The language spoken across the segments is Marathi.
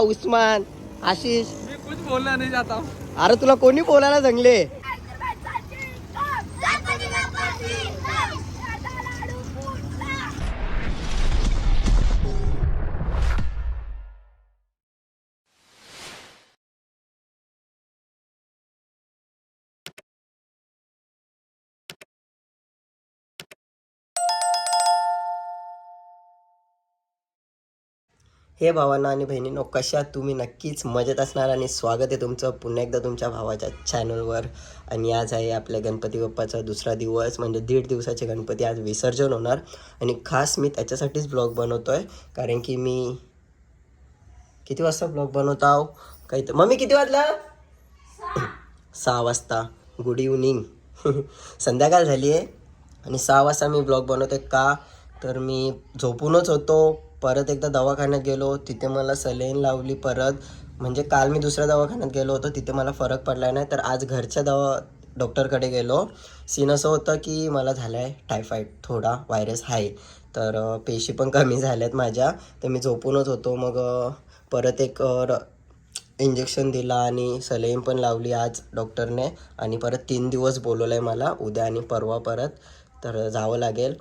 उस्मान, आशीष, मैं कुछ बोलना नहीं चाहता हूँ। अरे तुला कोणी बोलायला जंगले? हे भावांना आणि बहिणींनो, कशा तुम्ही? नक्कीच मजेत असणार आणि स्वागत आहे तुमचं पुन्हा एकदा तुमच्या भावाच्या चॅनलवर. आणि आज आहे आपल्या गणपती बाप्पाचा दुसरा दिवस, म्हणजे 1.5 दिवसाचे गणपती आज विसर्जन होणार. आणि खास मी त्याच्यासाठीच ब्लॉग बनवतो आहे, कारण की मी किती वाजता ब्लॉग बनवतो आहो काही तर मम्मी किती वाजला? 6 वाजता. Good evening. संध्याकाळ झाली आहे आणि 6 वाजता मी ब्लॉग बनवतो का तर मी झोपूनच होतो. परत एकदा दवाखान्यात गेलो, तिथे मला सलाईन लावली परत. म्हणजे काल मी दुसऱ्या दवाखान्यात गेलो होतो, तिथे मला फरक पडला नाही. तर आज घरच्या डॉक्टरकडे गेलो. सीन असं होतं की मला झालं आहे टायफॉईड, थोडा व्हायरस आहे. तर पेशी पण कमी झाल्यात माझ्या. तर मी झोपूनच होतो. मग परत एक इंजेक्शन दिला आणि सलाईन पण लावली आज डॉक्टरने. आणि परत 3 दिवस बोलवलं आहे मला, उद्या आणि परवा परत. तर जावं लागेल.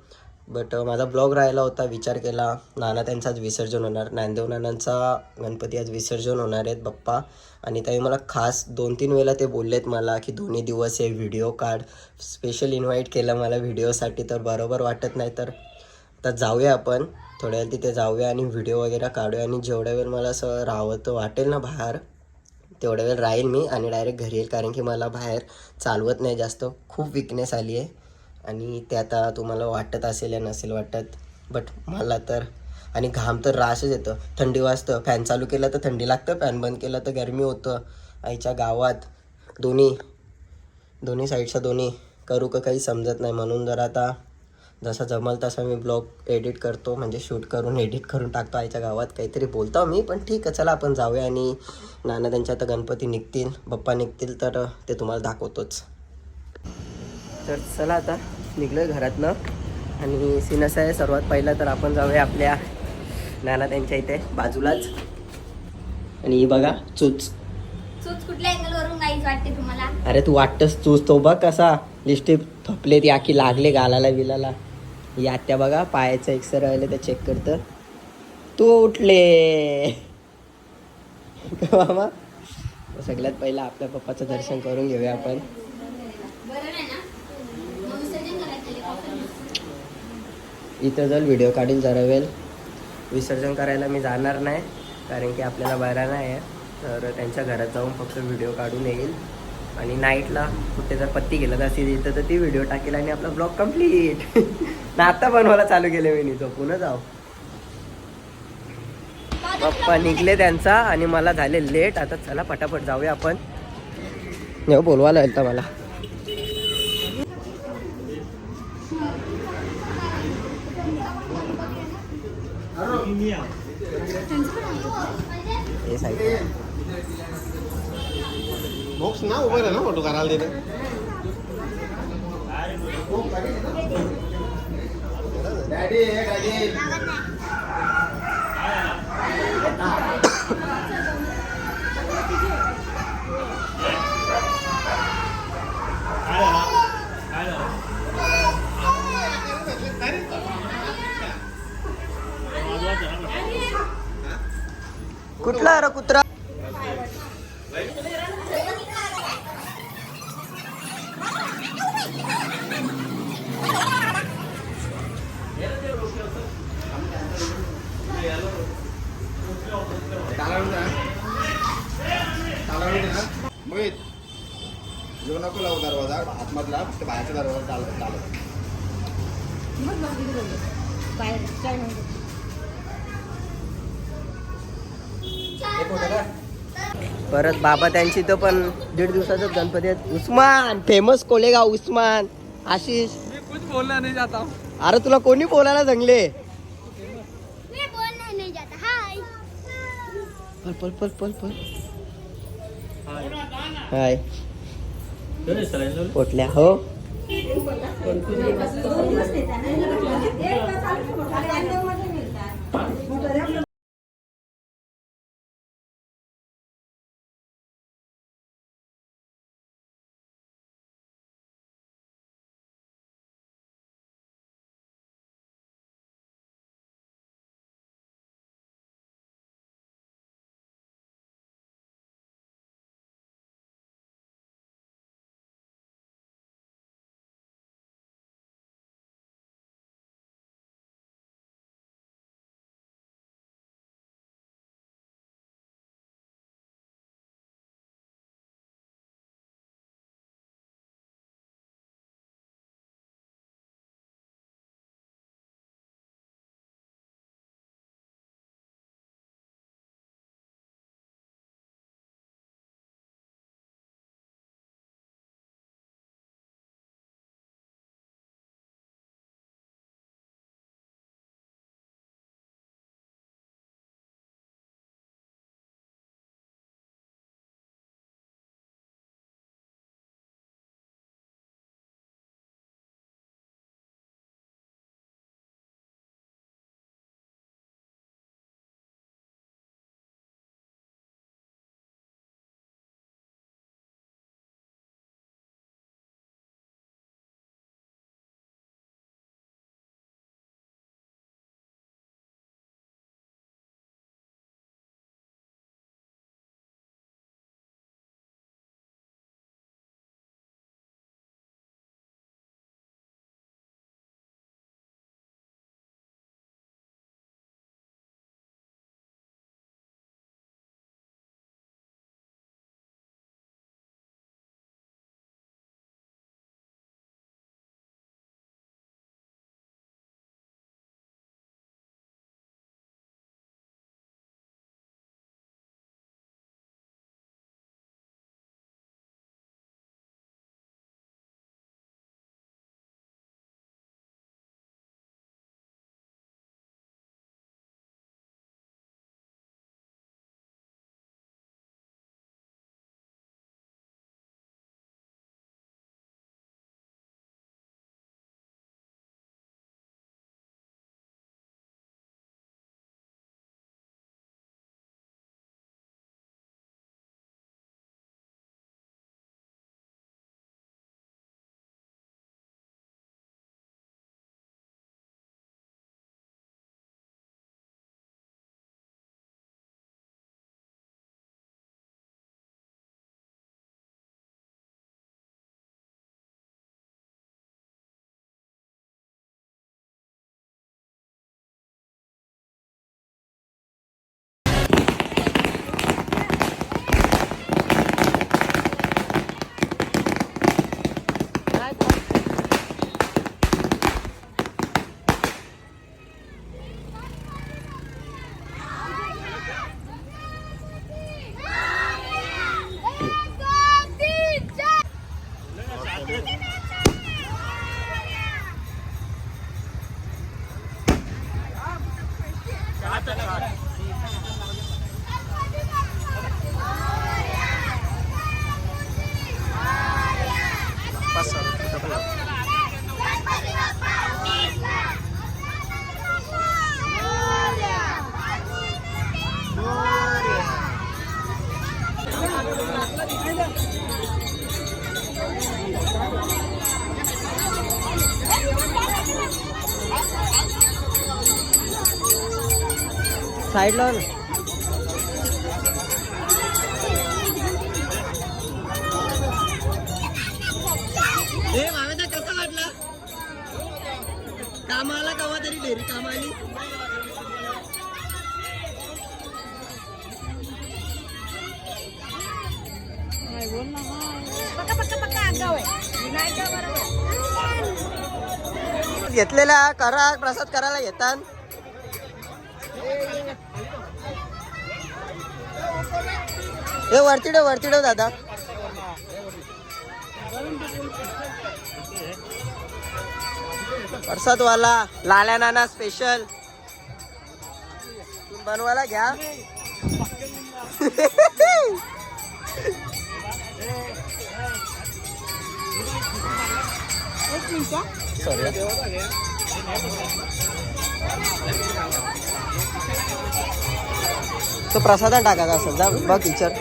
बट माझा ब्लॉग राहिला होता. विचार केला, नाना त्यांचा आज विसर्जन होणार, ज्ञानदेव नानांचा गणपती आज विसर्जन होणार आहेत बाप्पा. आणि त्याही मला खास 2-3 वेळेला ते बोललेत मला की दोन्ही दिवस हे व्हिडिओ काढ. स्पेशल इन्व्हाइट केलं मला व्हिडिओसाठी. तर बरोबर वाटत नाही. तर आता जाऊया आपण थोड्या वेळ तिथे जाऊया आणि व्हिडिओ वगैरे काढूया. आणि जेवढ्या वेळ मला असं राहावं वाटेल ना बाहेर, तेवढ्या वेळ राहील मी आणि डायरेक्ट घरी येईल. कारण की मला बाहेर चालवत नाही जास्त, खूप विकनेस आली आहे. आणि ते आता तुम्हाला वाटत असेल या नसेल वाटत, बट मला तर. आणि घाम तर राशच येतं. थंडी वाजतं, फॅन चालू केलं तर थंडी लागतं, फॅन बंद केलं तर गरमी होतं. आईच्या गावात दोन्ही साईडचं दोन्ही करू का काही समजत नाही. म्हणून जर आता जसा जमल तसा मी ब्लॉग एडिट करतो, म्हणजे शूट करून एडिट करून टाकतो. आईच्या गावात काहीतरी बोलतो मी, पण ठीक आहे चला आपण जाऊया. आणि नाना त्यांच्या आता गणपती निघतील, बाप्पा निघतील, तर ते तुम्हाला दाखवतोच. तर चला आता निघलो घरातनं. आणि सीन असं आहे, सर्वात पहिला तर आपण जाऊया आपल्या नाना त्यांच्या इथे बाजूलाच. आणि ही बघा चूच कुठल्या अँगलवरून गाईच वाटते तुम्हाला? अरे तू वाटतस चूच, तो बघ कसा लिस्टिप थपले, ती आखी लागले गालाला बिलाला. ही आत्या बघा पायाचं एक्सरे राहिले ते चेक करतं. तू उठले मामा. सगळ्यात पहिला आपल्या पप्पाचं दर्शन करून घेऊया आपण. इथं जर व्हिडिओ काढील जरा वेळ. विसर्जन करायला मी जाणार नाही, कारण की आपल्याला बरा नाही आहे. तर त्यांच्या घरात जाऊन फक्त व्हिडिओ काढून येईल. आणि नाईटला कुठे जर पत्ती गेलं तर अशी इथं तर ती व्हिडिओ टाकेल आणि आपला ब्लॉग कम्प्लीट. ना आता बनवायला चालू केले मी, झोपून जाऊ. पप्पा निघले त्यांचा आणि मला झाले लेट. आता चला पटापट जाऊया आपण. नाही बोलवायला येईल तर मला. बॉक्स ना उभं राहा ना फोटो करायला तिथे. कुठला रे कुत्रा? जो नको लावू दरवाजा आतमधला, फक्त बाहेरचा दरवाजा चालत. परत बाबा त्यांची तर पण 1.5 दिवसाचा गणपती आहेत. उस्मान फेमस कोलेगाव उस्मान, आशीष. मैं कुछ बोलना नहीं चाहता हूँ। अरे तुला कोणी बोलायला जंगले? मैं बोलना नहीं जाता। हाय पल पल पल पल पल. हाय पोटल्या हो. साईड लाव ना. ए मामेदा कसा वाटला? कामाला कवा तरी डेरी कामाली. घेतलेला करा प्रसाद करायला येतात. हे वरती ठेव दादा. प्रसादवाला लाल्या नाना स्पेशल बनवायला घ्या. सॉरी. तो प्रसादात टाकायचा असेल जा बघ विचार.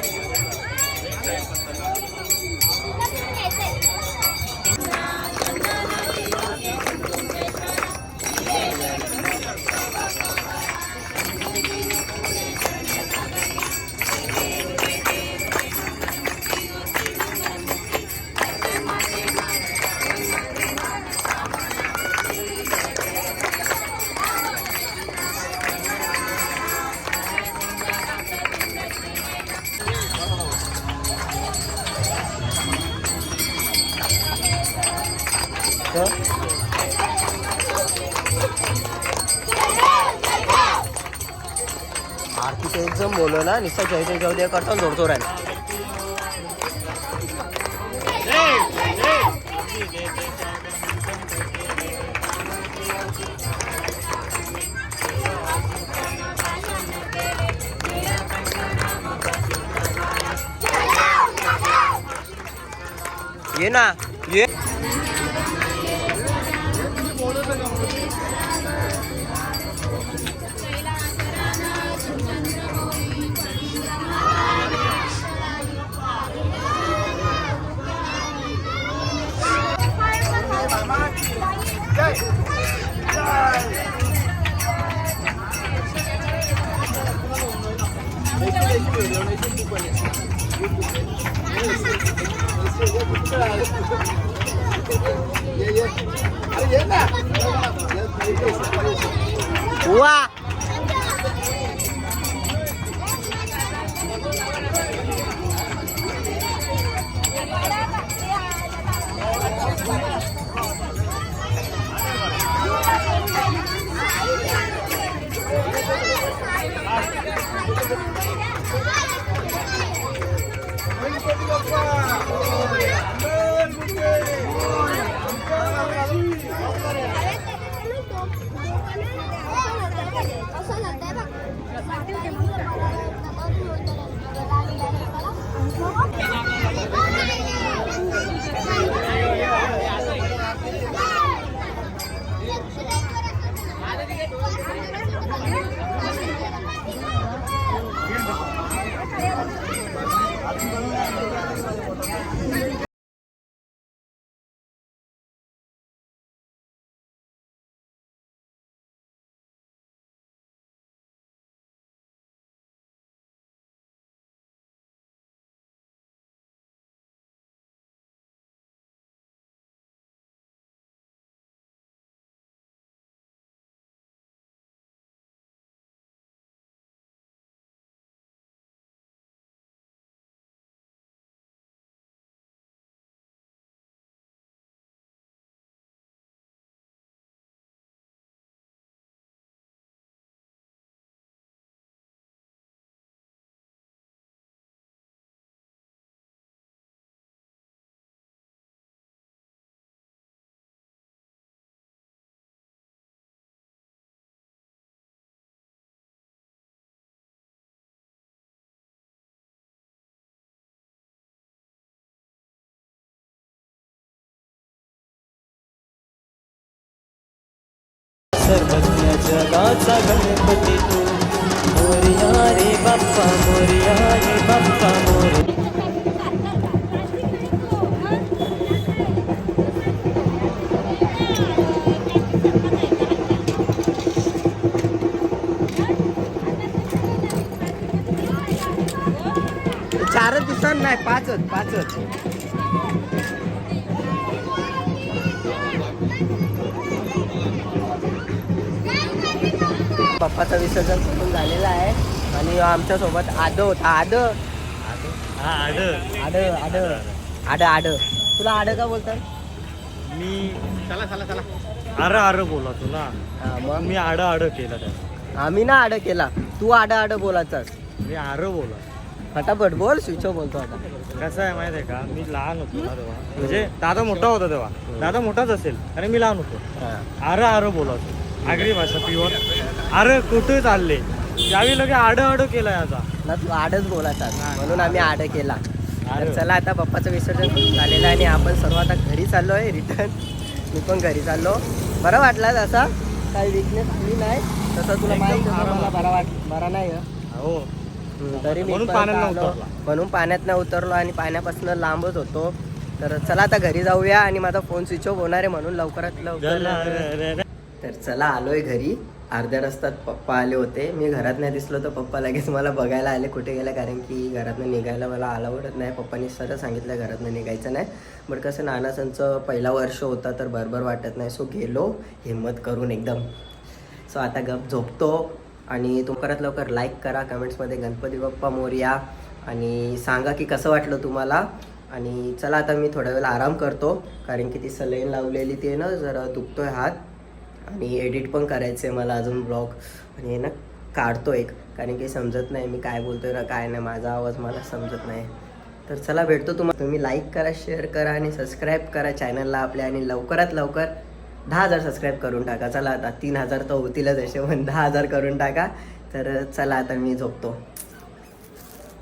आरतीचं एकदम बोललो ना निस्ता जय जय जाऊ दे करतो जोडतो राहील. ये ना ये. वा सर्वज्ञ जगाचा गणपती तू मोरया रे बाप्पा मोरया रे बाप्पा मोरया. चारच दिवसांत नाही, पाचच. पप्पाचं विसर्जन करून झालेलं आहे आणि आमच्या सोबत आड होता. आड तुला आड का बोलतात? मी आर बोला तुला. हा, मग मी आड केलं त्या. आम्ही ना आड केला, तू आड बोलायचास. मी आर बोला. फटाफट बोल, स्विच ऑफ बोलतो आता. कसं आहे माहिती आहे का, मी लहान होतो ना तेव्हा, म्हणजे दादा मोठा होता तेव्हा. दादा मोठाच असेल आणि मी लहान होतो. हा. आर बोलायचो. आगरी भाषा प्युअर. अरे कुठे चालले यावी लगे आड केला याचा. ना तू आडच बोलायचास म्हणून आम्ही आड केला. तर आड. चला आता पप्पाचं विसर्जन झालेलं आहे आणि आपण सर्व आता घरी चाललो आहे रिटर्न. मी पण घरी चाललो. बरं वाटला तसा, काही विकनेस आली नाही तसं. तुला माहिती होतं मला बरा नाही आहे. हो. तरी मी म्हणून पण पाण्यात आता नाही आलो. उतरला. म्हणून पाण्यात नाही उतरलो आणि पाण्यापासून लांबच होतो. तर चला आता घरी जाऊया आणि माझा फोन स्विच ऑफ होणार आहे म्हणून लवकरात लवकर. तर चला आलोय घरी. अर्ध्या रस्त्यात पप्पा आले होते. मी घरात नाही दिसलो तर पप्पा लगेच मला बघायला आले कुठे गेला, कारण की घरातनं निघायला मला अलाउडच नाही. पप्पांनी सरळ सांगितलं घरातनं निघायचं नाही. बट कसं नानासांचं पहिला वर्ष होता तर बरोबर वाटत नाही. सो गेलो हिम्मत करून एकदम. सो आता गप झोपतो आणि लवकरात लवकर लाईक करा, कमेंट्समध्ये गणपती बाप्पा मोरया आणि सांगा की कसं वाटलं तुम्हाला. आणि चला आता मी थोड्या वेळ आराम करतो, कारण की ती सलाईन लावलेली ती ना जरा दुखतोय हात आणि एडिट पण करायचं आहे मला अजून ब्लॉग. आणि हे ना काढतो एक, कारण की समजत नाही मी काय बोलतोय ना काय नाही, माझा आवाज मला समजत नाही. तर चला भेटतो तुम्ही लाईक करा, शेअर करा आणि सबस्क्राईब करा चॅनलला आपल्या. आणि लवकरात लवकर 10,000 सबस्क्राईब करून टाका. चला आता 3,000 तर होतीलच असे, पण 10,000 करून टाका. तर चला आता मी झोपतो.